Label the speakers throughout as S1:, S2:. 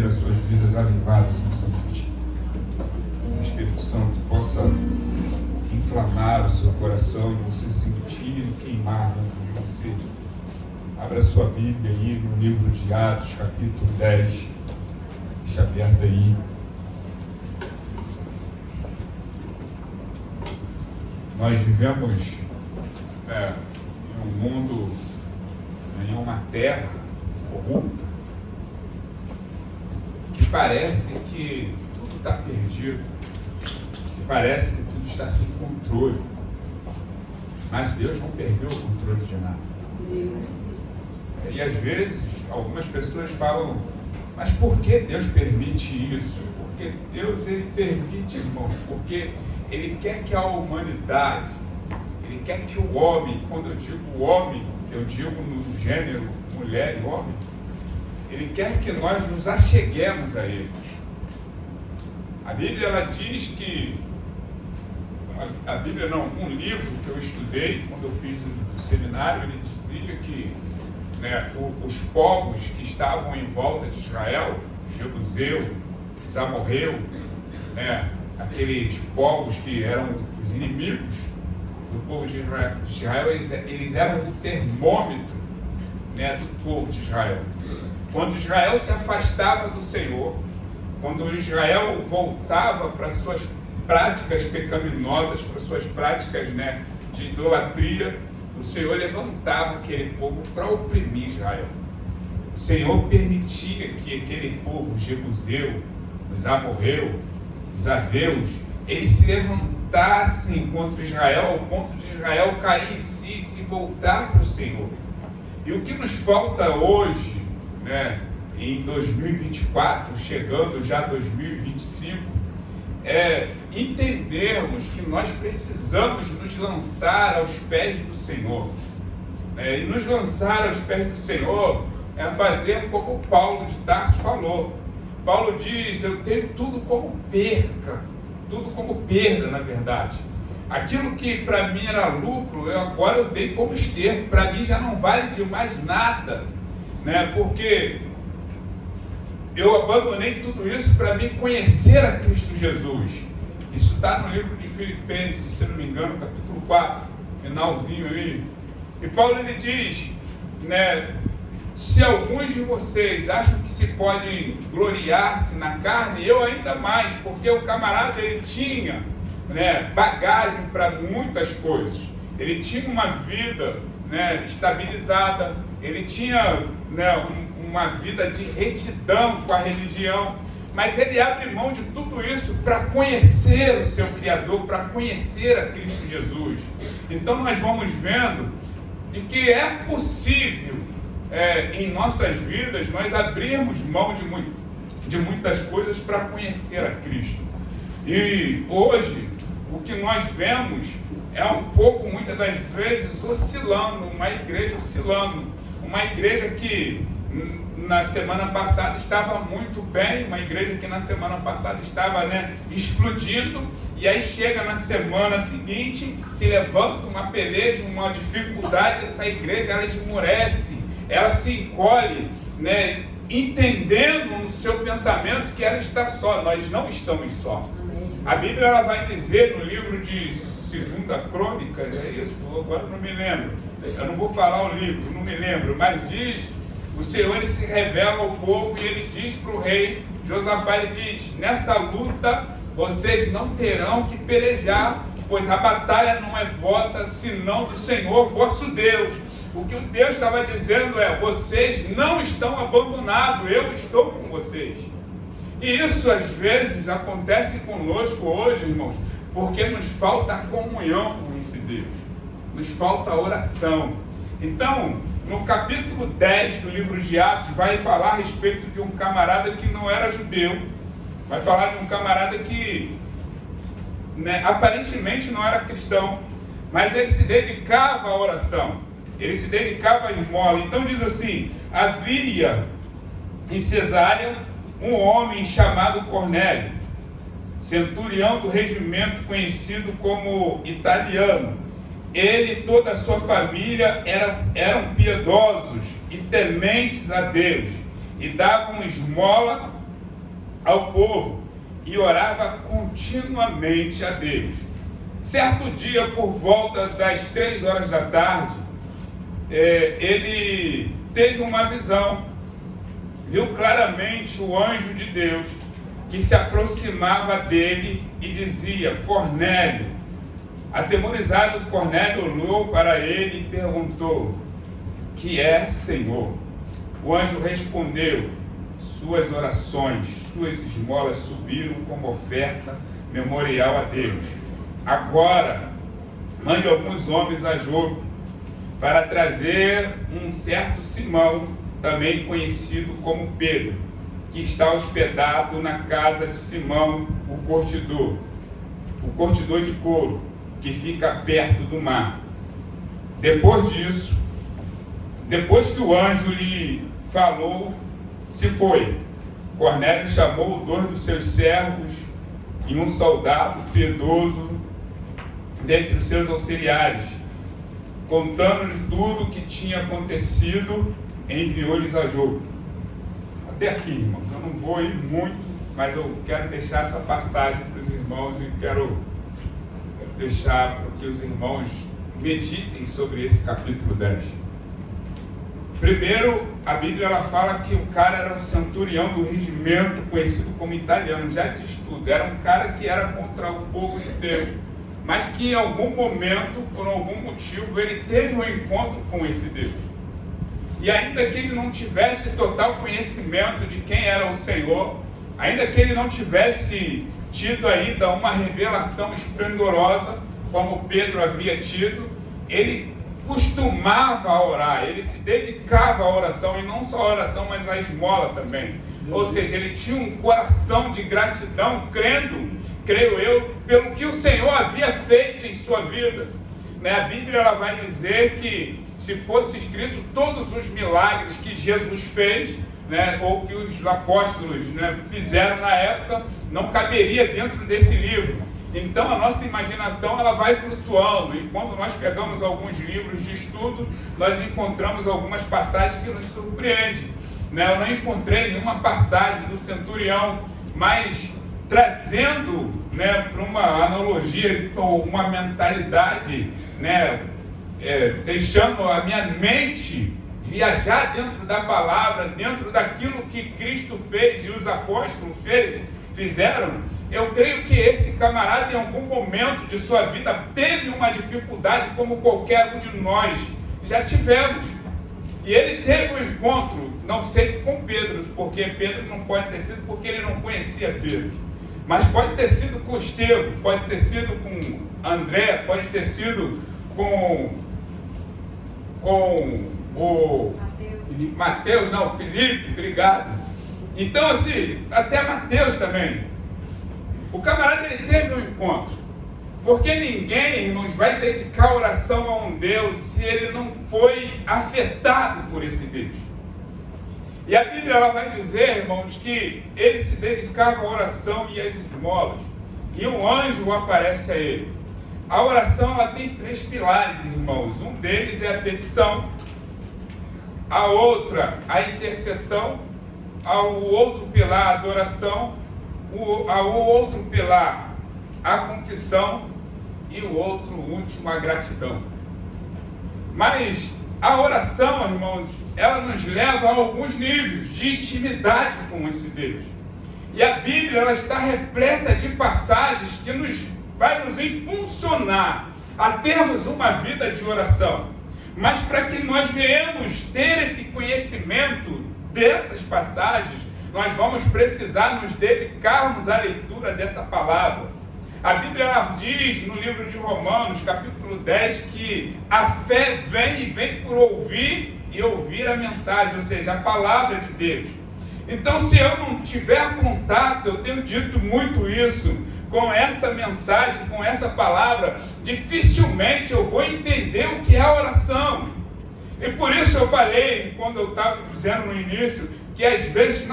S1: ver as suas vidas avivadas nessa noite. Que o Espírito Santo possa inflamar o seu coração e você sentir e queimar dentro de você. Abra sua Bíblia aí no livro de Atos, capítulo 10. Deixa aberto aí. Nós vivemos em um mundo, em uma terra corrupta, que parece que tudo está perdido, que parece que tudo está sem controle. Mas Deus não perdeu o controle de nada. E às vezes algumas pessoas falam: mas por que Deus permite isso? Porque Deus, ele permite, irmãos, porque Ele quer que a humanidade, Ele quer que o homem, quando eu digo homem, eu digo no gênero mulher e homem, Ele quer que nós nos acheguemos a Ele. A Bíblia, ela diz que, a Bíblia não, um livro que eu estudei, quando eu fiz o seminário, ele dizia que os povos que estavam em volta de Israel, os jebuseus, os amorreus, aqueles povos que eram os inimigos do povo de Israel, eles eram o termômetro do povo de Israel. Quando Israel se afastava do Senhor, quando Israel voltava para suas práticas pecaminosas, para suas práticas de idolatria, o Senhor levantava aquele povo para oprimir Israel. O Senhor permitia que aquele povo, os jebuseus, os amorreus, os aveus, eles se levantassem contra Israel, ao ponto de Israel cair em si e se voltar para o Senhor. E o que nos falta hoje, em 2024, chegando já 2025, é entendermos que nós precisamos nos lançar aos pés do Senhor. E nos lançar aos pés do Senhor é fazer como Paulo de Tarso falou. Paulo diz: eu tenho tudo como perda, na verdade. Aquilo que para mim era lucro, agora eu dei como esterco. Para mim já não vale de mais nada, porque eu abandonei tudo isso para me conhecer a Cristo Jesus. Isso está no livro de Filipenses, se não me engano, capítulo 4, finalzinho ali. E Paulo, ele diz, se alguns de vocês acham que se podem gloriar-se na carne, eu ainda mais, porque o camarada, ele tinha bagagem para muitas coisas. Ele tinha uma vida estabilizada, ele tinha uma vida de retidão com a religião, mas ele abre mão de tudo isso para conhecer o seu Criador, para conhecer a Cristo Jesus. Então nós vamos vendo de que é possível em nossas vidas nós abrirmos mão de muitas coisas para conhecer a Cristo. E hoje o que nós vemos é um povo muitas das vezes oscilando, uma igreja oscilando, uma igreja que na semana passada estava muito bem, uma igreja que na semana passada estava explodindo, e aí chega na semana seguinte, se levanta uma peleja, uma dificuldade, essa igreja ela esmorece, ela se encolhe, entendendo no seu pensamento que ela está só. Nós não estamos só. A Bíblia, ela vai dizer no livro de 2 Crônicas, é isso? Agora não me lembro, eu não vou falar o livro, não me lembro, mas diz, o Senhor, ele se revela ao povo e ele diz para o rei Josafá, ele diz: nessa luta vocês não terão que pelejar, pois a batalha não é vossa, senão do Senhor vosso Deus. O que o Deus estava dizendo é: vocês não estão abandonados, eu estou com vocês. E isso às vezes acontece conosco hoje, irmãos, porque nos falta a comunhão com esse Deus, nos falta a oração. Então, no capítulo 10 do livro de Atos, vai falar a respeito de um camarada que não era judeu, vai falar de um camarada que aparentemente não era cristão, mas ele se dedicava à oração, ele se dedicava à esmola. Então diz assim: havia em Cesárea um homem chamado Cornélio, centurião do regimento conhecido como italiano. Ele e toda a sua família eram piedosos e tementes a Deus, e davam esmola ao povo e orava continuamente a Deus. Certo dia, por volta das 3 horas da tarde, ele teve uma visão. Viu claramente o anjo de Deus que se aproximava dele e dizia: Cornélio. Atemorizado, Cornélio olhou para ele e perguntou: que é, Senhor? O anjo respondeu: suas orações, suas esmolas subiram como oferta memorial a Deus. Agora, mande alguns homens a Jope para trazer um certo Simão, também conhecido como Pedro, que está hospedado na casa de Simão, o curtidor de couro, que fica perto do mar. Depois que o anjo lhe falou, se foi. Cornélio chamou 2 dos seus servos e um soldado piedoso dentre os seus auxiliares. Contando-lhes tudo o que tinha acontecido, enviou-lhes a Jope. Até aqui, irmãos, eu não vou ir muito, mas eu quero deixar essa passagem para os irmãos e quero deixar para que os irmãos meditem sobre esse capítulo 10. Primeiro, a Bíblia ela fala que o cara era o centurião do regimento conhecido como italiano, já diz tudo, era um cara que era contra o povo judeu, mas que em algum momento, por algum motivo, ele teve um encontro com esse Deus. E ainda que ele não tivesse total conhecimento de quem era o Senhor, ainda que ele não tivesse tido ainda uma revelação esplendorosa, como Pedro havia tido, ele costumava orar, ele se dedicava à oração, e não só à oração, mas à esmola também. Ou seja, ele tinha um coração de gratidão, creio eu, pelo que o Senhor havia feito em sua vida. A Bíblia ela vai dizer que se fosse escrito todos os milagres que Jesus fez, ou que os apóstolos fizeram na época, não caberia dentro desse livro. Então a nossa imaginação ela vai flutuando, e quando nós pegamos alguns livros de estudo, nós encontramos algumas passagens que nos surpreendem. Eu não encontrei nenhuma passagem do centurião, mas trazendo para uma analogia ou uma mentalidade, deixando a minha mente viajar dentro da palavra, dentro daquilo que Cristo fez e os apóstolos fizeram. Eu creio que esse camarada, em algum momento de sua vida, teve uma dificuldade como qualquer um de nós já tivemos. E ele teve um encontro, não sei com Pedro, porque Pedro não pode ter sido porque ele não conhecia Pedro. Mas pode ter sido com Estevão, pode ter sido com André, pode ter sido com o Felipe, obrigado. Então assim, até Mateus também. O camarada ele teve um encontro, porque ninguém, irmãos, vai dedicar oração a um Deus se ele não foi afetado por esse Deus. E a Bíblia ela vai dizer, irmãos, que ele se dedicava à oração e às esmolas, e um anjo aparece a ele. A oração ela tem 3 pilares, irmãos. Um deles é a petição, a outra a intercessão, o outro pilar a adoração, o outro pilar a confissão e o outro último a gratidão. Mas a oração, irmãos, ela nos leva a alguns níveis de intimidade com esse Deus. E a Bíblia ela está repleta de passagens que vai nos impulsionar a termos uma vida de oração. Mas para que nós venhamos ter esse conhecimento dessas passagens, nós vamos precisar nos dedicarmos à leitura dessa palavra. A Bíblia ela diz no livro de Romanos, capítulo 10, que a fé vem por ouvir e ouvir a mensagem, ou seja, a palavra de Deus. Então, se eu não tiver contato, eu tenho dito muito isso, com essa mensagem, com essa palavra, dificilmente eu vou entender o que é a oração. E por isso eu falei, quando eu estava dizendo no início, que às vezes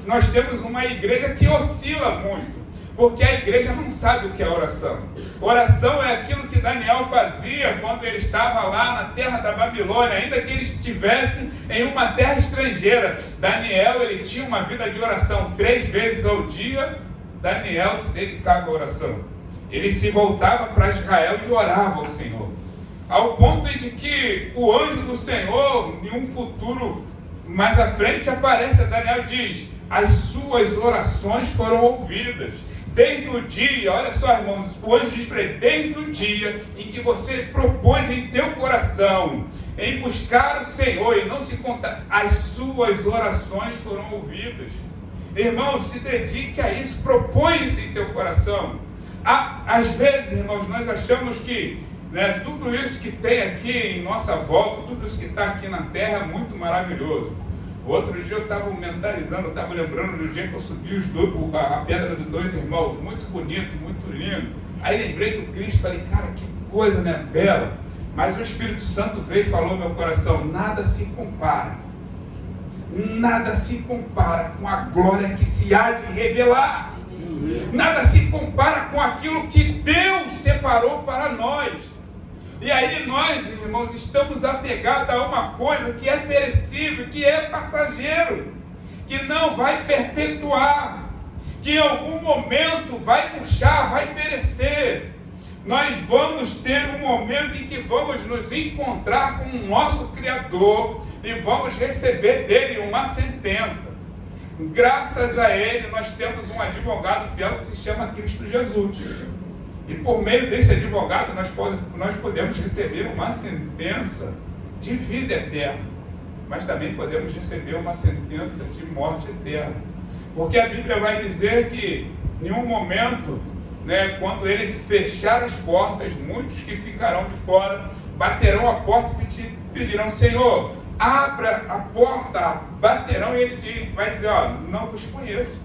S1: nós temos uma igreja que oscila muito. Porque a igreja não sabe o que é oração. Oração é aquilo que Daniel fazia quando ele estava lá na terra da Babilônia, ainda que eles estivessem em uma terra estrangeira. Daniel, ele tinha uma vida de oração 3 vezes ao dia. Daniel se dedicava à oração. Ele se voltava para Israel e orava ao Senhor. Ao ponto de que o anjo do Senhor, em um futuro mais à frente, aparece. Daniel diz: as suas orações foram ouvidas. Desde o dia, olha só, irmãos, o anjo diz para ele: desde o dia em que você propôs em teu coração em buscar o Senhor e não se contar, as suas orações foram ouvidas. Irmãos, se dedique a isso, propõe-se em teu coração. Às vezes, irmãos, nós achamos que tudo isso que tem aqui em nossa volta, tudo isso que está aqui na terra é muito maravilhoso. Outro dia eu estava mentalizando, eu estava lembrando do dia que eu subi a pedra dos 2 irmãos, muito bonito, muito lindo. Aí lembrei do Cristo, falei: cara, que coisa, né, bela. Mas o Espírito Santo veio e falou no meu coração: nada se compara com a glória que se há de revelar. Nada se compara com aquilo que Deus separou para nós. E aí nós, irmãos, estamos apegados a uma coisa que é perecível, que é passageiro, que não vai perpetuar, que em algum momento vai murchar, vai perecer. Nós vamos ter um momento em que vamos nos encontrar com o nosso Criador e vamos receber dele uma sentença. Graças a ele nós temos um advogado fiel que se chama Cristo Jesus. E por meio desse advogado nós podemos receber uma sentença de vida eterna, mas também podemos receber uma sentença de morte eterna. Porque a Bíblia vai dizer que em um momento, quando ele fechar as portas, muitos que ficarão de fora baterão a porta e pedirão: Senhor, abra a porta. Baterão e ele vai dizer: não vos conheço.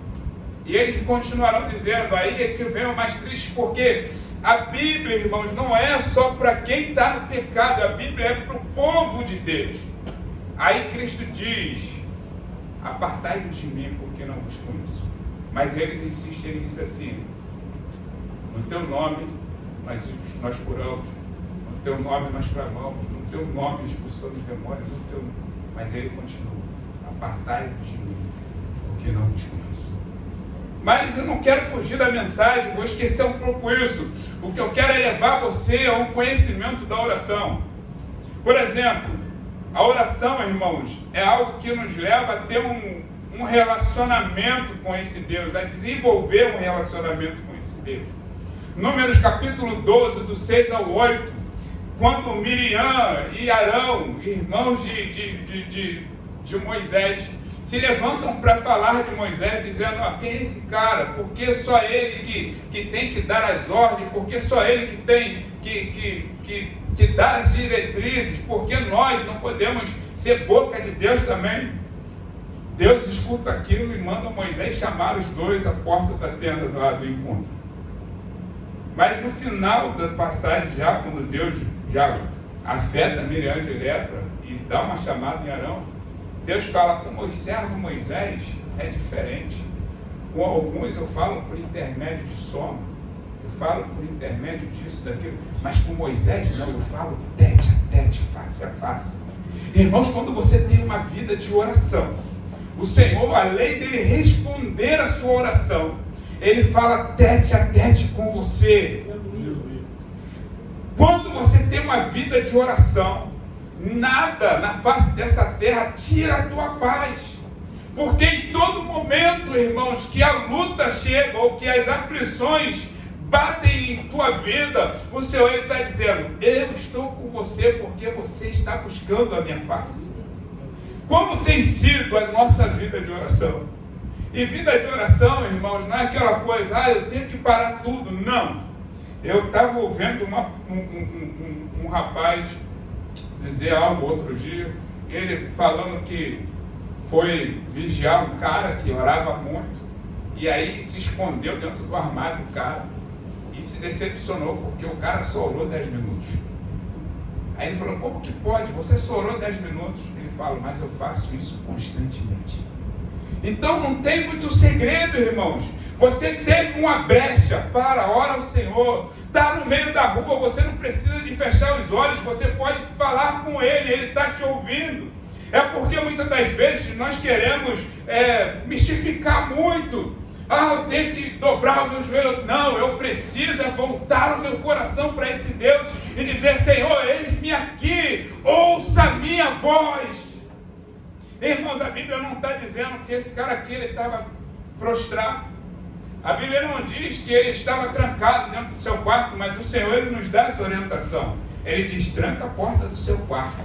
S1: E eles continuarão dizendo. Aí é que vem o mais triste, porque a Bíblia, irmãos, não é só para quem está no pecado, a Bíblia é para o povo de Deus. Aí Cristo diz: apartai-vos de mim, porque não vos conheço. Mas eles insistem, eles dizem assim: no teu nome nós curamos, no teu nome nós clamamos, no teu nome expulsamos demônios, mas ele continua: apartai-vos de mim, porque não vos conheço. Mas eu não quero fugir da mensagem, vou esquecer um pouco isso. O que eu quero é levar você a um conhecimento da oração. Por exemplo, a oração, irmãos, é algo que nos leva a ter um relacionamento com esse Deus, a desenvolver um relacionamento com esse Deus. Números capítulo 12, do 6 ao 8, quando Miriam e Arão, irmãos de Moisés, se levantam para falar de Moisés, dizendo: quem é esse cara? Porque só ele que tem que dar as ordens, porque só ele que tem que dar as diretrizes, porque nós não podemos ser boca de Deus também. Deus escuta aquilo e manda Moisés chamar os dois à porta da tenda do encontro. Mas no final da passagem, já quando Deus já afeta Miriam de lepra e dá uma chamada em Arão, Deus fala: com o servo Moisés é diferente. Com alguns eu falo por intermédio de sono, eu falo por intermédio disso, daquilo, mas com Moisés não, eu falo tete a tete, face a face. Irmãos, quando você tem uma vida de oração, o Senhor, além dele responder a sua oração, ele fala tete a tete com você. Quando você tem uma vida de oração, nada na face dessa terra tira a tua paz. Porque em todo momento, irmãos, que a luta chega ou que as aflições batem em tua vida, o Senhor está dizendo: eu estou com você porque você está buscando a minha face. Como tem sido a nossa vida de oração? E vida de oração, irmãos, não é aquela coisa: eu tenho que parar tudo. Não. Eu estava ouvindo um rapaz dizer algo outro dia, ele falando que foi vigiar um cara que orava muito, e aí se escondeu dentro do armário do cara, e se decepcionou, porque o cara só orou 10 minutos. Aí ele falou: como que pode? Você só orou 10 minutos? Ele fala: mas eu faço isso constantemente. Então não tem muito segredo, irmãos. Você teve uma brecha, ora ao Senhor. Está no meio da rua, você não precisa de fechar os olhos, você pode falar com Ele, Ele está te ouvindo. É porque muitas das vezes nós queremos mistificar muito. Eu tenho que dobrar o meu joelho. Não, eu preciso voltar o meu coração para esse Deus e dizer: Senhor, eis-me aqui, ouça a minha voz. Irmãos, a Bíblia não está dizendo que esse cara aqui ele estava prostrado. A Bíblia não diz que ele estava trancado dentro do seu quarto, mas o Senhor ele nos dá essa orientação. Ele diz: tranca a porta do seu quarto,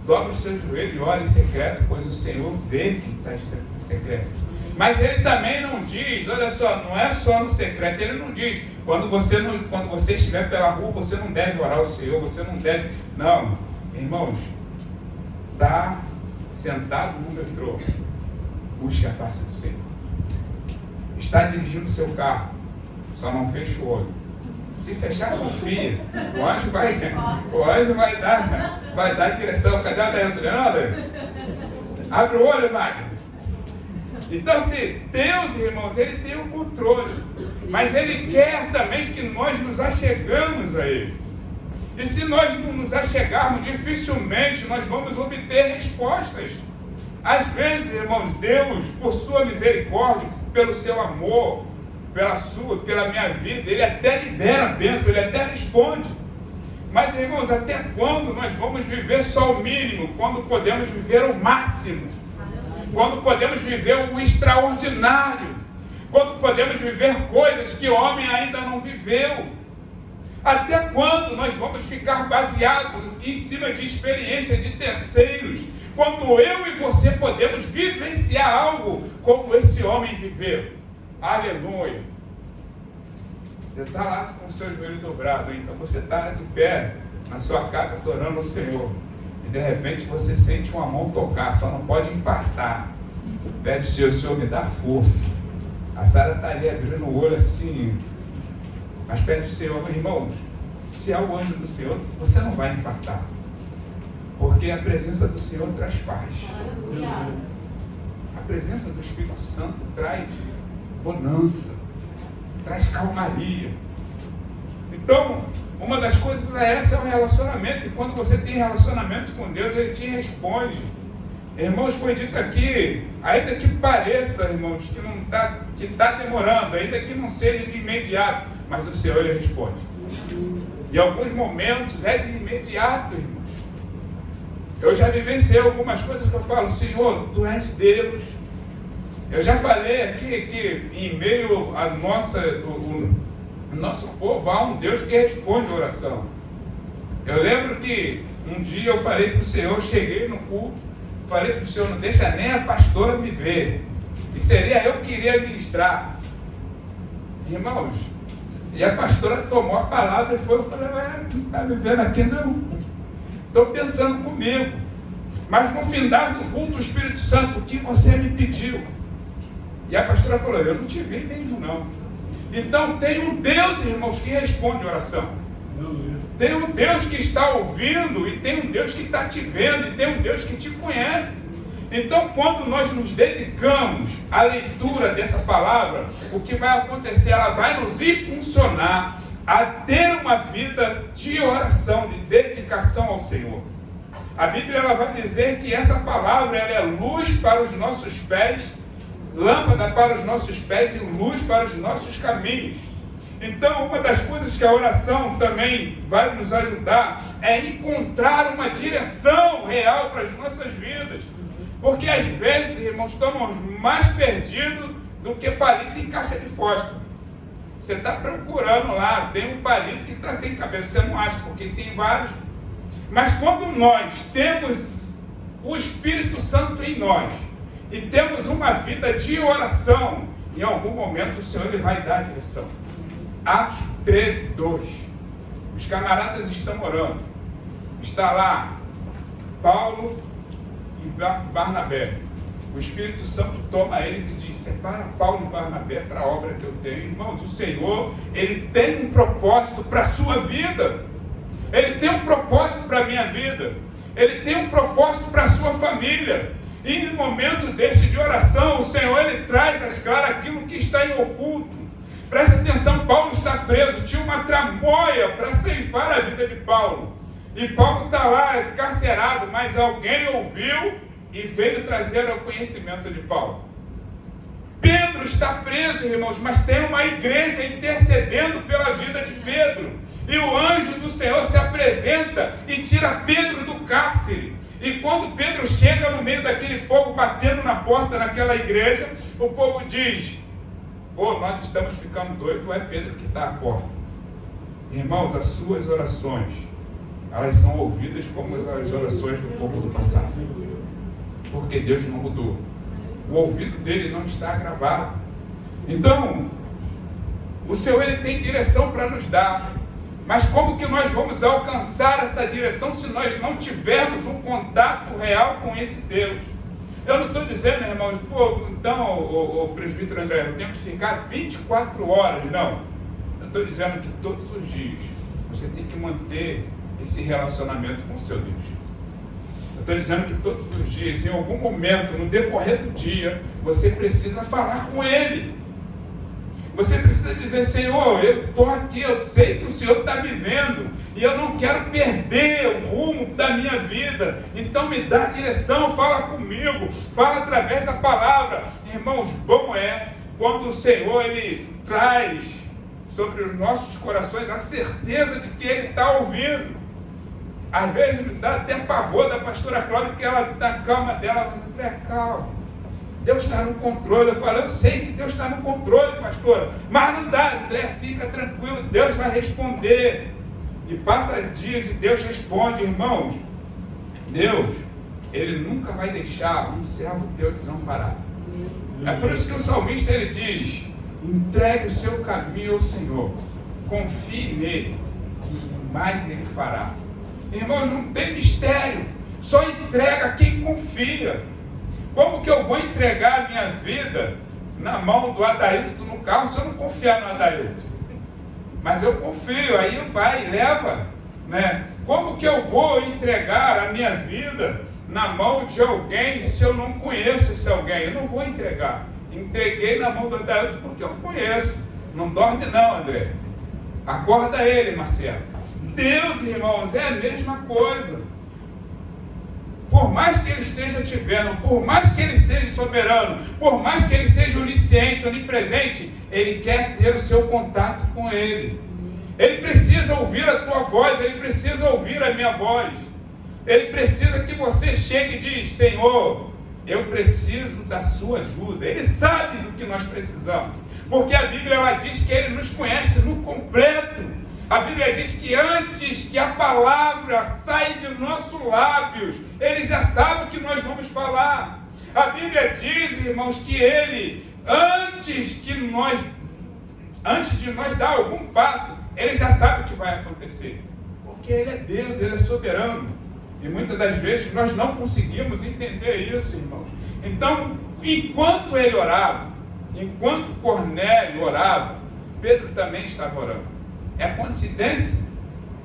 S1: dobra o seu joelho e ora em secreto, pois o Senhor vê quem está em secreto. Mas ele também não diz, olha só, não é só no secreto, ele não diz, quando você estiver pela rua, você não deve orar ao Senhor, você não deve. Não, irmãos, está sentado no metrô, busque a face do Senhor. Está dirigindo o seu carro, só não fecha o olho. Se fechar, confia. O anjo vai dar a direção. Cadê a Dailton? Abre o olho, Magno. Então, se Deus, irmãos, Ele tem o controle. Mas Ele quer também que nós nos achegamos a Ele. E se nós não nos achegarmos, dificilmente nós vamos obter respostas. Às vezes, irmãos, Deus, por sua misericórdia, pelo seu amor, pela minha vida, Ele até libera a bênção, Ele até responde. Mas, irmãos, até quando nós vamos viver só o mínimo? Quando podemos viver o máximo? Quando podemos viver o extraordinário? Quando podemos viver coisas que o homem ainda não viveu? Até quando nós vamos ficar baseados em cima de experiência de terceiros? Quando eu e você podemos vivenciar algo como esse homem viveu. Aleluia. Você está lá com o seu joelho dobrado, então você está de pé na sua casa adorando o Senhor. E de repente você sente uma mão tocar, só não pode infartar. Pede ao Senhor, me dá força. A Sara está ali abrindo o olho assim. Mas pede ao Senhor, irmãos, se é o anjo do Senhor, você não vai infartar. Porque a presença do Senhor traz paz. A presença do Espírito Santo traz bonança, traz calmaria. Então, uma das coisas é essa, é o relacionamento. E quando você tem relacionamento com Deus, Ele te responde. Irmãos, foi dito aqui, ainda que pareça, irmãos, que está demorando, ainda que não seja de imediato, mas o Senhor Ele responde. Em alguns momentos é de imediato, irmãos. Eu já vivenciei algumas coisas que eu falo: Senhor, Tu és Deus. Eu já falei aqui que em meio a nosso povo há um Deus que responde a oração. Eu lembro que um dia eu falei para o Senhor, eu cheguei no culto, falei para o Senhor: não deixa nem a pastora me ver. E seria eu que iria ministrar. Irmãos, e a pastora tomou a palavra e foi. Eu falei: não está me vendo aqui não. Estou pensando comigo. Mas no final do culto, o Espírito Santo, o que você me pediu? E a pastora falou: eu não te vi mesmo não. Então tem um Deus, irmãos, que responde a oração. Tem um Deus que está ouvindo, e tem um Deus que está te vendo, e tem um Deus que te conhece. Então, quando nós nos dedicamos à leitura dessa palavra, o que vai acontecer? Ela vai nos impulsionar a ter uma vida de oração, de dedicação ao Senhor. A Bíblia ela vai dizer que essa palavra ela é luz para os nossos pés, lâmpada para os nossos pés e luz para os nossos caminhos. Então, uma das coisas que a oração também vai nos ajudar é encontrar uma direção real para as nossas vidas. Porque às vezes, irmãos, estamos mais perdidos do que palito em caixa de fósforo. Você está procurando lá, tem um palito que está sem cabeça, você não acha, porque tem vários. Mas quando nós temos o Espírito Santo em nós e temos uma vida de oração, em algum momento o Senhor ele vai dar a direção. Atos 13, 2. Os camaradas estão orando. Está lá Paulo e Barnabé. O Espírito Santo toma eles e diz: separa Paulo e Barnabé para a obra que eu tenho. Irmãos, o Senhor, Ele tem um propósito para a sua vida. Ele tem um propósito para a minha vida. Ele tem um propósito para a sua família. E em momento deste de oração, o Senhor, Ele traz às claras aquilo que está em oculto. Presta atenção, Paulo está preso, tinha uma tramóia para ceifar a vida de Paulo. E Paulo está lá, encarcerado, mas alguém ouviu e veio trazer ao conhecimento de Paulo. Pedro está preso, irmãos, mas tem uma igreja intercedendo pela vida de Pedro. E o anjo do Senhor se apresenta e tira Pedro do cárcere. E quando Pedro chega no meio daquele povo batendo na porta naquela igreja, o povo diz: nós estamos ficando doidos, é Pedro que está à porta. Irmãos, as suas orações, elas são ouvidas como as orações do povo do passado. Porque Deus não mudou. O ouvido dele não está agravado. Então, o Senhor, Ele tem direção para nos dar. Mas como que nós vamos alcançar essa direção se nós não tivermos um contato real com esse Deus? Eu não estou dizendo, irmãos, então, o presbítero André, eu tenho que ficar 24 horas. Não. Eu estou dizendo que todos os dias você tem que manter esse relacionamento com o seu Deus. Eu estou dizendo que todos os dias, em algum momento, no decorrer do dia, você precisa falar com Ele. Você precisa dizer: Senhor, eu estou aqui, eu sei que o Senhor está me vendo, e eu não quero perder o rumo da minha vida. Então me dá direção, fala comigo, fala através da palavra. Irmãos, bom é quando o Senhor, Ele traz sobre os nossos corações a certeza de que Ele está ouvindo. Às vezes me dá até pavor da pastora Cláudia, porque ela, na calma dela, ela diz: André, calma, Deus está no controle. Eu falo: eu sei que Deus está no controle, pastora, mas não dá. André, fica tranquilo, Deus vai responder. E passa dias e Deus responde. Irmãos, Deus, Ele nunca vai deixar um servo teu desamparado. É por isso que o salmista, ele diz: entregue o seu caminho ao Senhor, confie nele, e mais Ele fará. Irmãos, não tem mistério, só entrega quem confia. Como que eu vou entregar a minha vida na mão do Adailton no carro se eu não confiar no Adailton? Mas eu confio, aí vai e leva, né? Como que eu vou entregar a minha vida na mão de alguém se eu não conheço esse alguém? Eu não vou entregar. Entreguei na mão do Adailton porque eu conheço. Não dorme não, André. Acorda ele, Marcelo. Deus, irmãos, é a mesma coisa. Por mais que Ele esteja te vendo, por mais que Ele seja soberano, por mais que Ele seja onisciente, onipresente, Ele quer ter o seu contato com Ele. Ele precisa ouvir a tua voz, Ele precisa ouvir a minha voz. Ele precisa que você chegue e diz: Senhor, eu preciso da sua ajuda. Ele sabe do que nós precisamos, porque a Bíblia, ela diz que Ele nos conhece no completo. A Bíblia diz que antes que a palavra saia de nossos lábios, Ele já sabe o que nós vamos falar. A Bíblia diz, irmãos, que Ele, antes de nós dar algum passo, Ele já sabe o que vai acontecer. Porque Ele é Deus, Ele é soberano. E muitas das vezes nós não conseguimos entender isso, irmãos. Então, enquanto ele orava, enquanto Cornélio orava, Pedro também estava orando. É coincidência?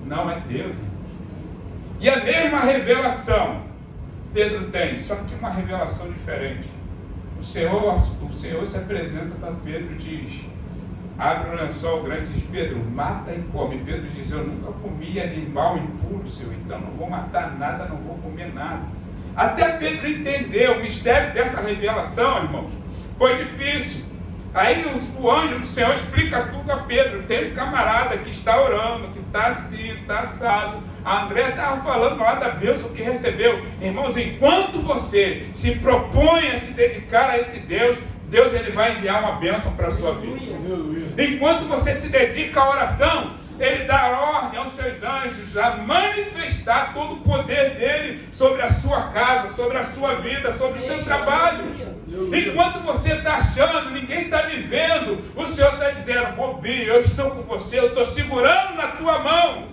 S1: Não, é Deus, irmãos. E a mesma revelação Pedro tem, só que uma revelação diferente. O Senhor se apresenta para Pedro e diz: abre um lençol grande e diz: Pedro, mata e come. Pedro diz: eu nunca comi animal impuro, Senhor, então não vou matar nada, não vou comer nada. Até Pedro entender o mistério dessa revelação, irmãos, foi difícil. Aí o anjo do Senhor explica tudo a Pedro. Tem um camarada que está orando, que está assim, está assado. A André estava falando lá da bênção que recebeu. Irmãos, enquanto você se propõe a se dedicar a esse Deus, Deus, Ele vai enviar uma bênção para a sua vida. Enquanto você se dedica à oração, Ele dá ordem aos seus anjos a manifestar todo o poder dEle sobre a sua casa, sobre a sua vida, sobre o seu trabalho. Enquanto você está achando, ninguém está me vendo, o Senhor está dizendo: bobinho, eu estou com você, eu estou segurando na tua mão.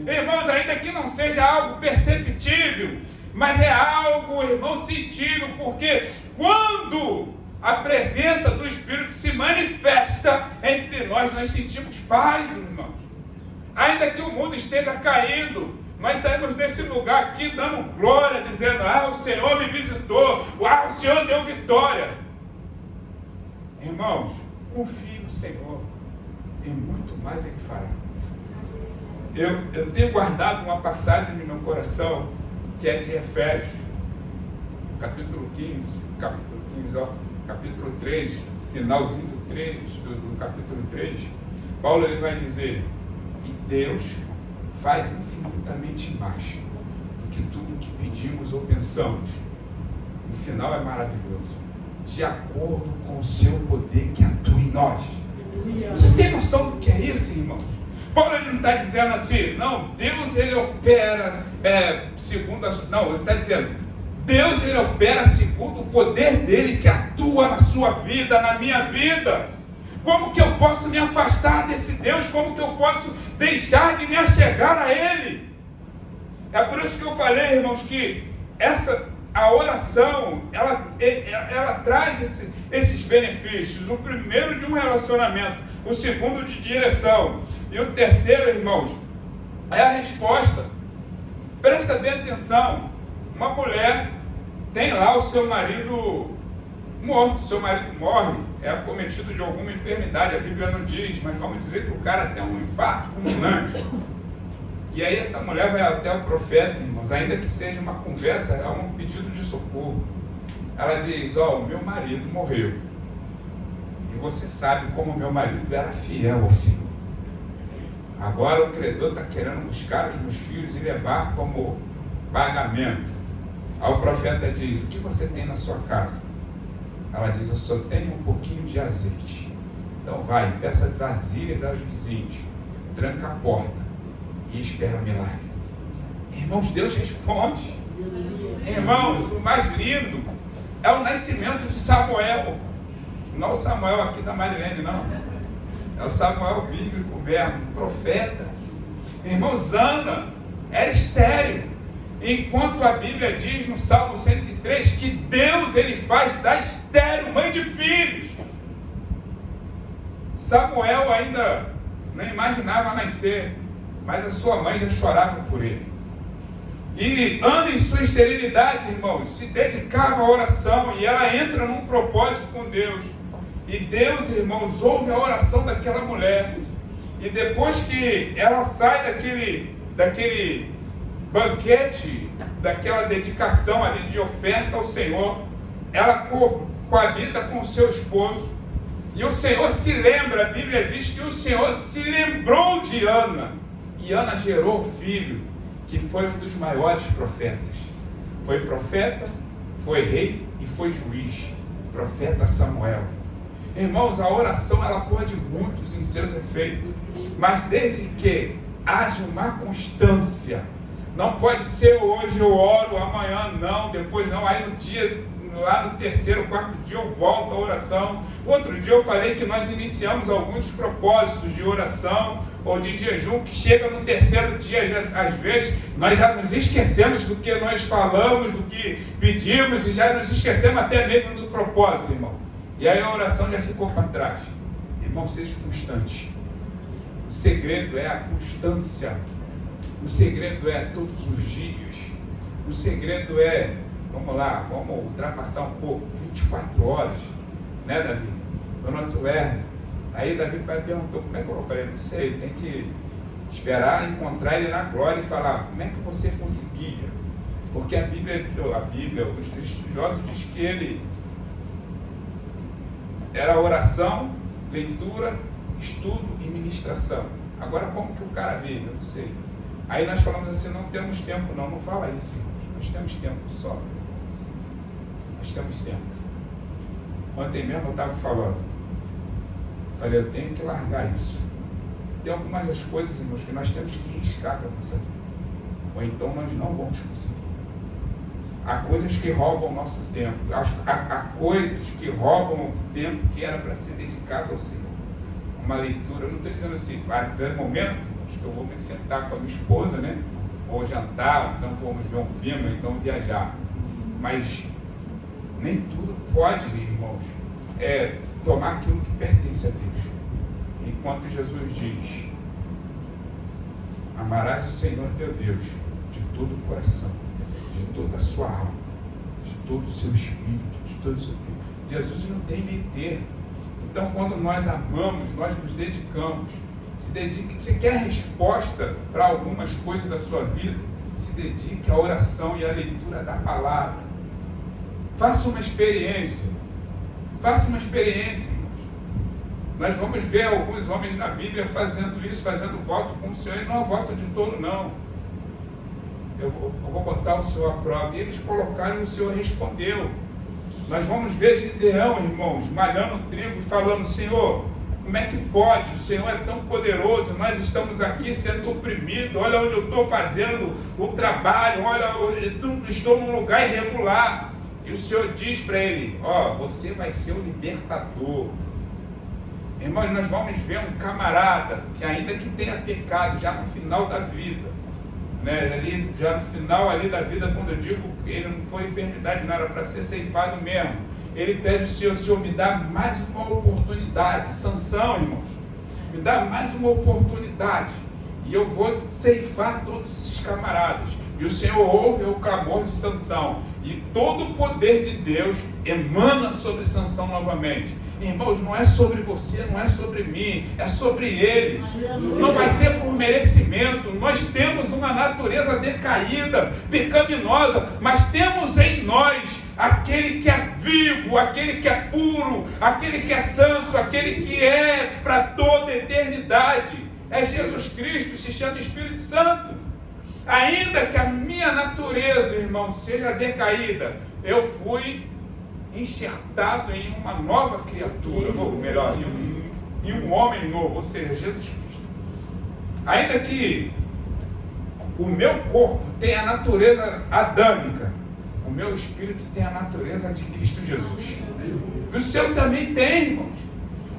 S1: Irmãos, ainda que não seja algo perceptível, mas é algo, irmão, sensível, porque quando a presença do Espírito se manifesta entre nós, nós sentimos paz, irmãos. Ainda que o mundo esteja caindo, Nós saímos desse lugar aqui dando glória, dizendo: ah, o Senhor me visitou, ah, o Senhor deu vitória. Irmãos, confie no Senhor, e muito mais Ele fará. Eu tenho guardado uma passagem no meu coração, que é de Efésios, capítulo 3, finalzinho do capítulo 3. Paulo ele vai dizer: e Deus faz infinitamente mais do que tudo que pedimos ou pensamos. O final é maravilhoso. De acordo com o seu poder que atua em nós. Você tem noção do que é isso, irmãos? Paulo ele não está dizendo assim, não, Deus ele opera segundo a... Não, ele está dizendo, Deus ele opera segundo o poder dele que atua na sua vida, na minha vida. Como que eu posso me afastar desse Deus? Como que eu posso deixar de me achegar a Ele? É por isso que eu falei, irmãos, que a oração, ela traz esses benefícios. O primeiro de um relacionamento, o segundo de direção, e o terceiro, irmãos, é a resposta. Presta bem atenção. Uma mulher tem lá o seu marido morto, seu marido morre, é acometido de alguma enfermidade, a Bíblia não diz, mas vamos dizer que o cara tem um infarto fulminante. E aí essa mulher vai até o profeta, irmãos, ainda que seja uma conversa, é um pedido de socorro. Ela diz: ó, o meu marido morreu, e você sabe como o meu marido era fiel ao Senhor. Agora o credor está querendo buscar os meus filhos e levar como pagamento. Aí o profeta diz: o que você tem na sua casa? Ela diz: eu só tenho um pouquinho de azeite. Então vai, peça vasilhas aos vizinhos, tranca a porta e espera o milagre. Irmãos, Deus responde. Irmãos, o mais lindo é o nascimento de Samuel. Não o Samuel aqui da Marilene, não. É o Samuel bíblico mesmo, profeta. Irmãos, Ana era estéril. Enquanto a Bíblia diz no Salmo 103 que Deus ele faz da estéril mãe de filhos. Samuel ainda não imaginava nascer, mas a sua mãe já chorava por ele. E Ana, em sua esterilidade, irmãos, se dedicava à oração, e ela entra num propósito com Deus. E Deus, irmãos, ouve a oração daquela mulher. E depois que ela sai daquele banquete, daquela dedicação ali de oferta ao Senhor, ela coabita com o seu esposo. E o Senhor se lembra, a Bíblia diz que o Senhor se lembrou de Ana. E Ana gerou um filho, que foi um dos maiores profetas. Foi profeta, foi rei e foi juiz. Profeta Samuel. Irmãos, a oração ela pode muitos em seus efeitos, mas desde que haja uma constância. Não pode ser hoje eu oro, amanhã não, depois não, aí no dia, lá no terceiro, quarto dia eu volto à oração. Outro dia eu falei que nós iniciamos alguns propósitos de oração ou de jejum, que chega no terceiro dia, às vezes nós já nos esquecemos do que nós falamos, do que pedimos, e já nos esquecemos até mesmo do propósito, irmão. E aí a oração já ficou para trás. Irmão, seja constante. O segredo é a constância. O segredo é todos os dias. O segredo é, vamos lá, vamos ultrapassar um pouco, 24 horas, né, Davi? Dona Tuerna. Aí Davi perguntou, como é que eu falei? Não sei, tem que esperar encontrar ele na glória e falar, como é que você conseguia? Porque a Bíblia, os estudiosos dizem que ele era oração, leitura, estudo e ministração. Agora, como que o cara vive? Eu não sei. Aí nós falamos assim, não temos tempo, não fala isso, irmãos. Nós temos tempo só. Nós temos tempo. Ontem mesmo eu estava falando. Falei, eu tenho que largar isso. Tem algumas das coisas, irmãos, que nós temos que riscar da nossa vida. Ou então nós não vamos conseguir. Há coisas que roubam o nosso tempo. Há coisas que roubam o tempo que era para ser dedicado ao Senhor. Uma leitura, eu não estou dizendo assim, até o momento, irmãos, que eu vou me sentar com a minha esposa, né? Ou jantar, ou então vamos ver um filme, ou então viajar. Mas nem tudo pode, irmãos, tomar aquilo que pertence a Deus. Enquanto Jesus diz, amarás o Senhor teu Deus todo o coração, de toda a sua alma, de todo o seu espírito, de todo o seu tempo. Jesus não tem meio termo. Então, quando nós amamos, nós nos dedicamos. Se dedique. Você quer resposta para algumas coisas da sua vida? Se dedique à oração e à leitura da palavra. Faça uma experiência. Faça uma experiência, irmãos. Nós vamos ver alguns homens na Bíblia fazendo isso, fazendo voto com o Senhor, e não é voto de tolo, não. Eu vou botar o Senhor à prova. E eles colocaram e o Senhor respondeu. Nós vamos ver Gideão, irmãos, malhando trigo e falando: Senhor, como é que pode? O Senhor é tão poderoso, nós estamos aqui sendo oprimidos, olha onde eu estou fazendo o trabalho, olha, eu estou num lugar irregular. E o Senhor diz para ele: ó, você vai ser o libertador. Irmãos, nós vamos ver um camarada que, ainda que tenha pecado já no final da vida, né, ali, já no final ali da vida, quando eu digo que ele não foi enfermidade, não era para ser ceifado mesmo, ele pede ao Senhor, me dá mais uma oportunidade. Sansão, irmãos, me dá mais uma oportunidade e eu vou ceifar todos esses camaradas. E o Senhor ouve o clamor de Sansão, e todo o poder de Deus emana sobre Sansão novamente. Irmãos, não é sobre você, não é sobre mim, é sobre ele. Não vai ser por merecimento. Nós temos uma natureza decaída, pecaminosa, mas temos em nós aquele que é vivo, aquele que é puro, aquele que é santo, aquele que é para toda a eternidade. É Jesus Cristo, se chama Espírito Santo. Ainda que a minha natureza, irmão, seja decaída, eu fui enxertado em uma nova criatura, ou melhor, em um homem novo, ou seja, Jesus Cristo. Ainda que o meu corpo tenha a natureza adâmica, o meu espírito tem a natureza de Cristo Jesus. E o seu também tem, irmãos.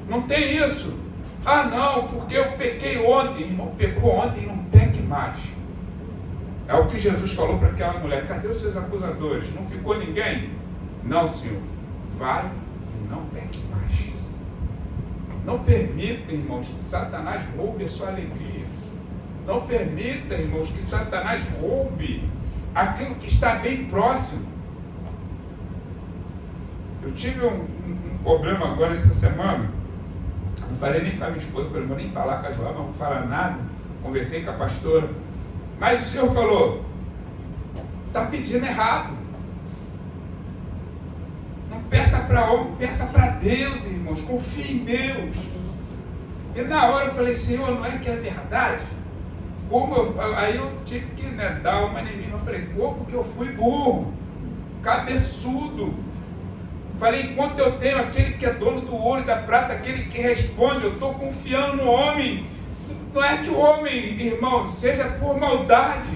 S1: Não tem isso. Ah, não, porque eu pequei ontem. Irmão, pecou ontem, não peque mais. É o que Jesus falou para aquela mulher: cadê os seus acusadores? Não ficou ninguém? Não, Senhor. Vai e não peque mais. Não permita, irmãos, que Satanás roube a sua alegria. Não permita, irmãos, que Satanás roube aquilo que está bem próximo. Eu tive um problema agora essa semana. Não falei nem para minha esposa, falei, não vou nem falar com a Joana, não vou falar nada. Conversei com a pastora. Mas o Senhor falou: está pedindo errado. Não peça para homem, peça para Deus, irmãos. Confie em Deus. E na hora eu falei: Senhor, não é que é verdade? Aí eu tive que dar uma em mim. Eu falei: como que eu fui burro, cabeçudo? Falei: enquanto eu tenho aquele que é dono do ouro e da prata, aquele que responde, eu estou confiando no homem. Não é que o homem, irmão, seja por maldade.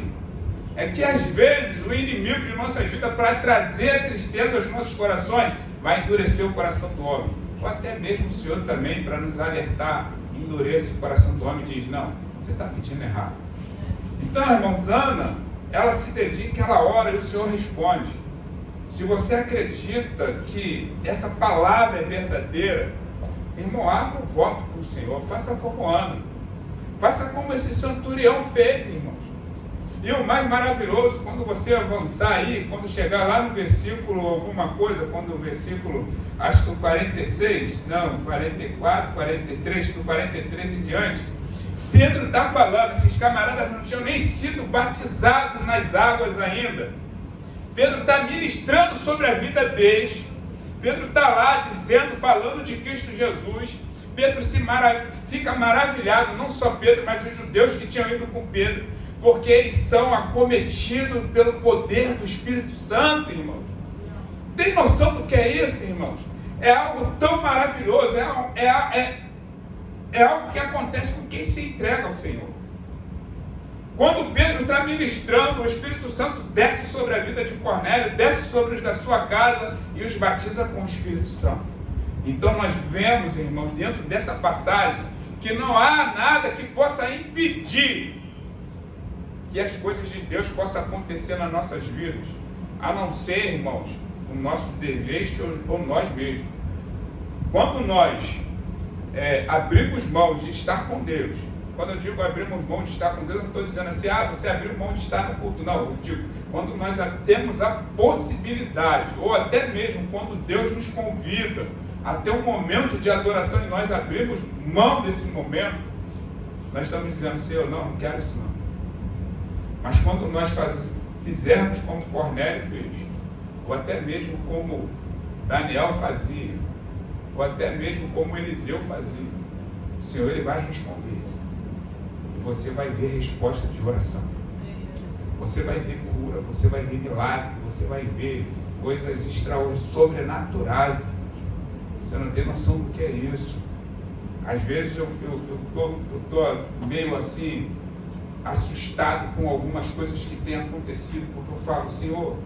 S1: É que às vezes o inimigo de nossas vidas, para trazer a tristeza aos nossos corações, vai endurecer o coração do homem. Ou até mesmo o Senhor também, para nos alertar, endurece o coração do homem e diz: não, você está pedindo errado. Então, irmão, Ana, ela se dedica, ela ora e o Senhor responde. Se você acredita que essa palavra é verdadeira, irmão, abra um voto com o Senhor, faça como Ana. Faça como esse centurião fez, irmãos. E o mais maravilhoso, quando você avançar aí, quando chegar lá no versículo alguma coisa, quando o versículo, acho que o 46, não, 44, 43, do 43 em diante, Pedro está falando, esses camaradas não tinham nem sido batizados nas águas ainda. Pedro está ministrando sobre a vida deles. Pedro está lá dizendo, falando de Cristo Jesus. Pedro fica maravilhado, não só Pedro, mas os judeus que tinham ido com Pedro, porque eles são acometidos pelo poder do Espírito Santo, irmãos. Tem noção do que é isso, irmãos? É algo tão maravilhoso, é algo que acontece com quem se entrega ao Senhor. Quando Pedro está ministrando, o Espírito Santo desce sobre a vida de Cornélio, desce sobre os da sua casa e os batiza com o Espírito Santo. Então nós vemos, irmãos, dentro dessa passagem, que não há nada que possa impedir que as coisas de Deus possam acontecer nas nossas vidas, a não ser, irmãos, o nosso desejo ou nós mesmos. Quando nós abrimos mãos de estar com Deus, Quando eu digo abrimos mão de estar com Deus, eu não estou dizendo assim, você abriu mão de estar no culto. Não, eu digo, quando nós temos a possibilidade, ou até mesmo quando Deus nos convida a ter um momento de adoração e nós abrimos mão desse momento, nós estamos dizendo, Senhor, não quero isso não. Mas quando nós fizermos como Cornélio fez, ou até mesmo como Daniel fazia, ou até mesmo como Eliseu fazia, o Senhor ele vai responder. E você vai ver resposta de oração. Você vai ver cura, você vai ver milagre, você vai ver coisas extraordinárias, sobrenaturais. Você não tem noção do que é isso. Às vezes eu tô meio assim, assustado com algumas coisas que têm acontecido, porque eu falo, Senhor,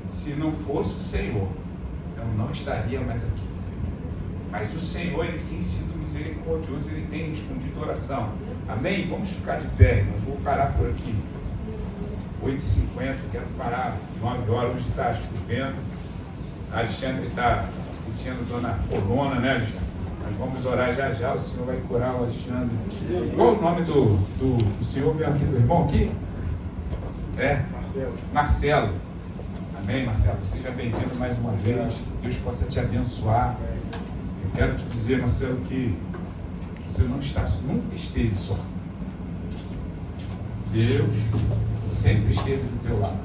S1: se não fosse o Senhor, eu não estaria mais aqui. Mas o Senhor, ele tem sido misericordioso, ele tem respondido a oração. Amém? Vamos ficar de pé, nós vamos parar por aqui. 8h50, quero parar 9 horas, hoje está chovendo. A Alexandre está sentindo dona coluna, né, Alexandre? Nós vamos orar já já, o Senhor vai curar o Alexandre. Qual o nome do senhor, meu aqui, do irmão aqui? Marcelo. Amém, Marcelo? Seja bem-vindo mais uma vez. Que Deus possa te abençoar. Eu quero te dizer, Marcelo, que você nunca esteve só. Deus sempre esteve do teu lado.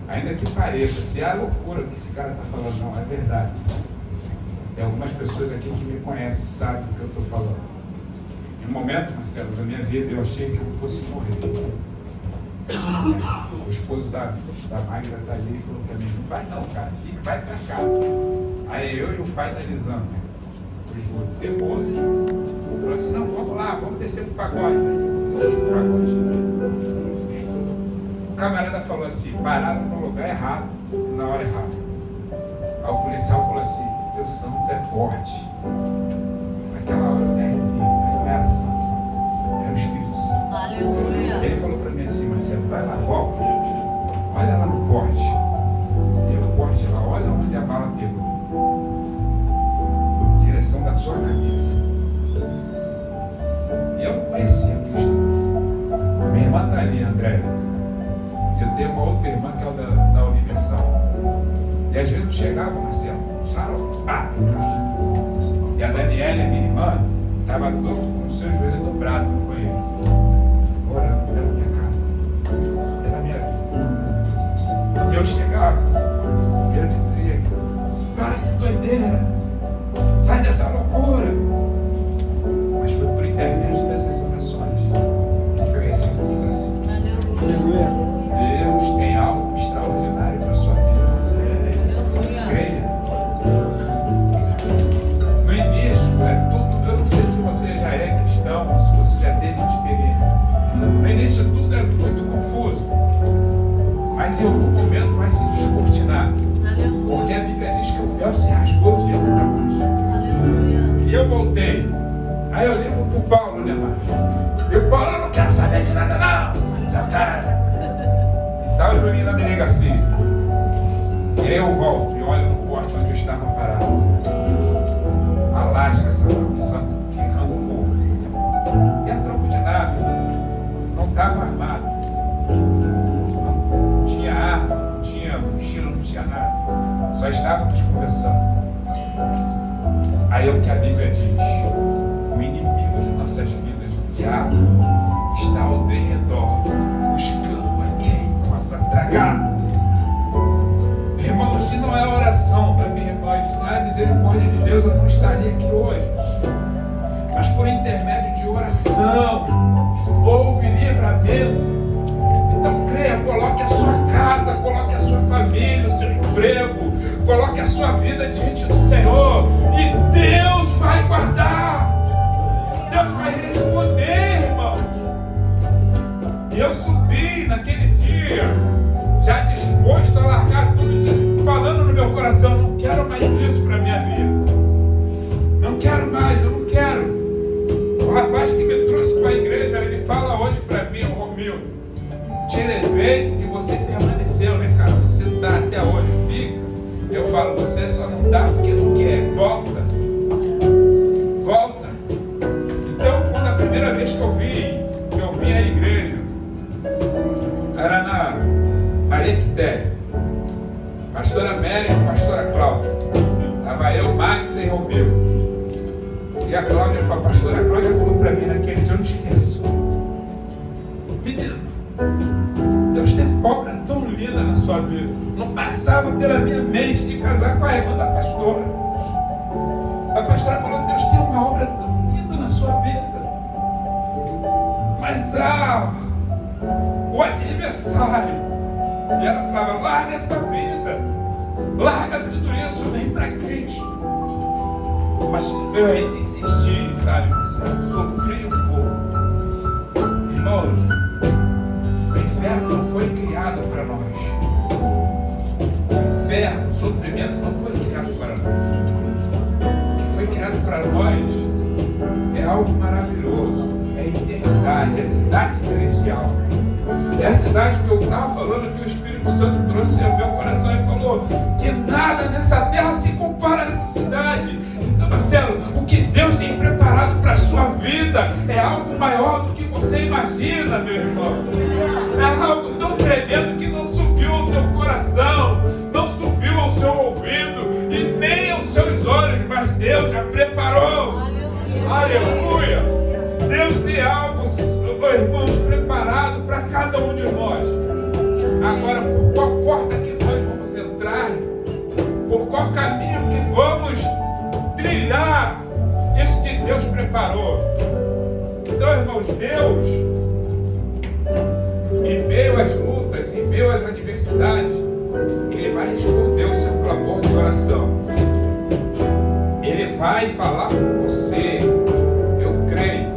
S1: Ainda que pareça, se é a loucura que esse cara está falando, não, é verdade. Tem algumas pessoas aqui que me conhecem, sabem do que eu estou falando. Em um momento, Marcelo, da minha vida, eu achei que eu fosse morrer. O esposo da Magda está ali e falou para mim, não vai não, cara, fica, vai para casa. Aí eu e o pai da Lisandra, o Júlio, teimosos, falou assim, não, vamos lá, vamos descer pro pagode. Fomos pro pagode. O camarada falou assim, pararam no lugar errado, na hora errada. Aí o policial falou assim, teu santo é forte. Naquela hora eu me arrepiei, não era santo, era o Espírito Santo.
S2: Aleluia.
S1: Ele falou para mim assim, Marcelo, vai lá, volta, olha lá no porte. Tem um porte lá, olha onde a bala pegou. Direção da sua cabeça. E eu não conhecia Cristo. Minha irmã está ali, André. Eu tenho uma outra irmã que é da Universal. E às vezes eu chegava, Marcelo, em casa. E a Daniela, minha irmã, estava com o seu joelho dobrado no banheiro, orando pela minha casa, pela minha vida. E eu chegava, e eu te dizia, para de doideira, sai dessa loucura. Mas foi por intermédio dessas orações que eu recebi livramento. Deus tem algo extraordinário para a sua vida, você creia. No início é tudo, eu não sei se você já é cristão ou se você já teve experiência. No início tudo é muito confuso, mas em algum momento vai se descortinar. Porque a Bíblia diz que o véu se rasgou de dentro para baixo. E eu voltei. Aí eu ligo pro Paulo, né, mano? E o Paulo, eu não quero saber de nada, não. Só quero. E tal, eu vim na delegacia. E aí eu volto e olho no porte onde eu estava parado. A lasca, essa maldição, que arrancou. E a troco de nada. Não estava armado. Não tinha arma, não tinha mochila, não tinha nada. Só estávamos conversando. Aí é o que a Bíblia diz. O inimigo de nossas vidas, o diabo, está ao derredor, buscando a quem possa tragar. Irmão, se não é oração para minha irmã, se não é a misericórdia de Deus, eu não estaria aqui hoje. Mas por intermédio de oração, houve livramento. Então creia, coloque a sua casa, coloque a sua família, o seu emprego, coloque a sua vida diante do Senhor e Deus vai guardar. Deus vai responder, irmãos. E eu subi naquele dia, já disposto a largar tudo, falando no meu coração, não quero mais isso para a minha vida. Não quero mais, eu não quero. O rapaz que me trouxe para a igreja, ele fala hoje para mim, Romildo, te levei porque você permaneceu, né, cara? Você está até hoje, fica. Eu falo, você só não dá porque não quer, volta. Volta. Então, quando a pastora América e pastora Cláudia. Estava eu, Magda e Romeu. E a pastora Cláudia falou para mim naquele dia, eu não esqueço. Menino, Deus tem uma obra tão linda na sua vida. Não passava pela minha mente de casar com a irmã da pastora. A pastora falou, Deus tem uma obra tão linda na sua vida. Mas o adversário. E ela falava, larga essa vida. Larga tudo isso, vem para Cristo. Mas eu ainda insisti, sabe, sofri um pouco. Irmãos, o inferno não foi criado para nós. O inferno, o sofrimento não foi criado para nós. O que foi criado para nós é algo maravilhoso. É a eternidade, é a cidade celestial. É a cidade que eu estava falando, que o Espírito Santo trouxe ao meu coração e falou que nada nessa terra se compara a essa cidade. Então, Marcelo, o que Deus tem preparado para a sua vida é algo maior do que você imagina, meu irmão. É algo tão tremendo que não subiu ao teu coração, não subiu ao seu ouvido e nem aos seus olhos, mas Deus já preparou. Aleluia! Deus tem algo, irmãos, preparado para cada um de nós. Agora, por qual porta que nós vamos entrar? Por qual caminho que vamos trilhar isso que Deus preparou? Então, irmãos, Deus, em meio às lutas, em meio às adversidades, Ele vai responder o seu clamor de oração. Ele vai falar com você. Eu creio.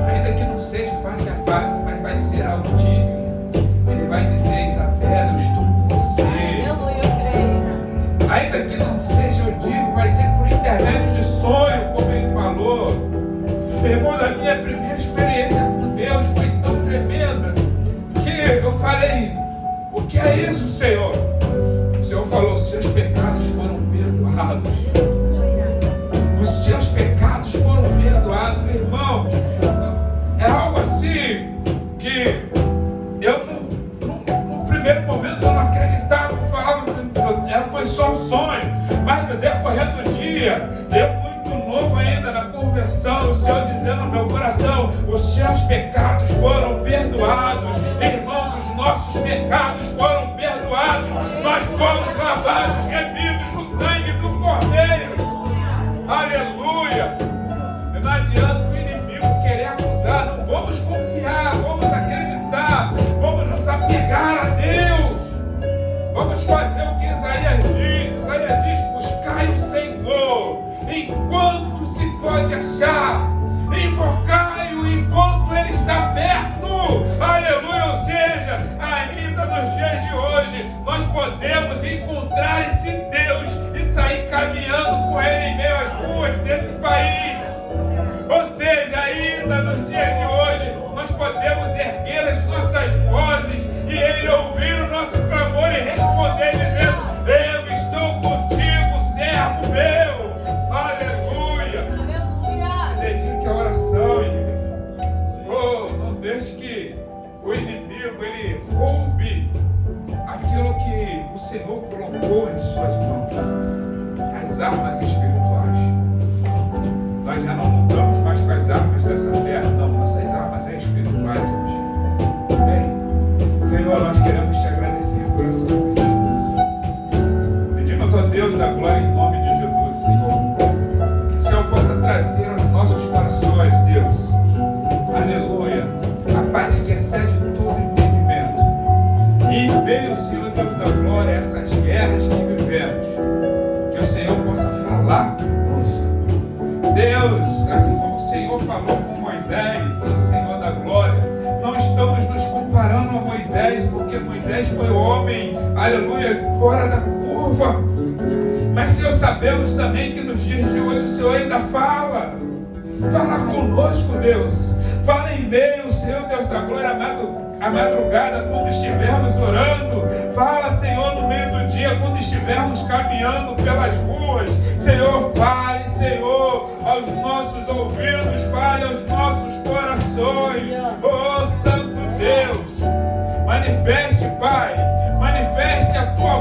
S1: Ainda que não seja face a face, mas vai ser audível. Ele vai dizer, Isabela, eu estou com você. Ainda que não seja audível, vai ser por intermédio de sonho, como ele falou. Irmãos, a minha primeira experiência com Deus foi tão tremenda que eu falei, o que é isso, Senhor? O Senhor falou, seus pecados foram perdoados. Os seus pecados foram perdoados, irmão. É algo assim que eu no primeiro momento eu não acreditava, eu falava que foi só um sonho, mas no decorrer do dia, eu muito novo ainda na conversão, o Senhor dizendo no meu coração, os seus pecados foram perdoados. Irmãos, os nossos pecados foram perdoados, nós fomos lavados, remidos no sangue do Cordeiro. Aleluia! Não adianta o inimigo querer acusar, não vamos confiar, vamos acreditar, vamos nos apegar a Deus. Vamos fazer o que Isaías diz. Isaías diz, buscai o Senhor enquanto se pode achar, invocai-o enquanto Ele está perto. Aleluia! Ou seja, ainda nos dias de hoje, nós podemos encontrar esse Deus e sair caminhando com Ele em meio às ruas desse país. Ou seja, ainda nos dias de hoje, nós podemos erguer as nossas vozes e Ele ouvir o nosso clamor e responder dizendo, eu estou contigo, servo meu. Aleluia! Se dedique à oração, igreja. Oh, não deixe que o inimigo ele roube aquilo que o Senhor colocou em suas mãos, as armas espirituais. Nós já não lutamos mais com as armas dessa terra, não, nossas armas são espirituais hoje. Bem, Senhor, nós queremos te agradecer por essa noite. Pedimos a Deus da glória em nome de Jesus, Senhor, que o Senhor possa trazer aos nossos corações, Deus, aleluia, a paz que excede todo entendimento. E em meio, Senhor Deus da glória, a essas guerras que vivemos, que o Senhor possa falar conosco. Deus, assim como o Senhor falou com Moisés, o Senhor da glória, não estamos nos comparando a Moisés, porque Moisés foi o homem, aleluia, fora da curva. Mas, Senhor, sabemos também que nos dias de hoje o Senhor ainda fala. Fala conosco, Deus. Fala em meio, Senhor Deus da glória, a madrugada, quando estivermos orando. Fala, Senhor, no meio do dia, quando estivermos caminhando pelas ruas. Senhor, fale, Senhor, aos nossos ouvidos, fale aos nossos corações. Oh, Santo Deus, manifeste, Pai, manifeste a tua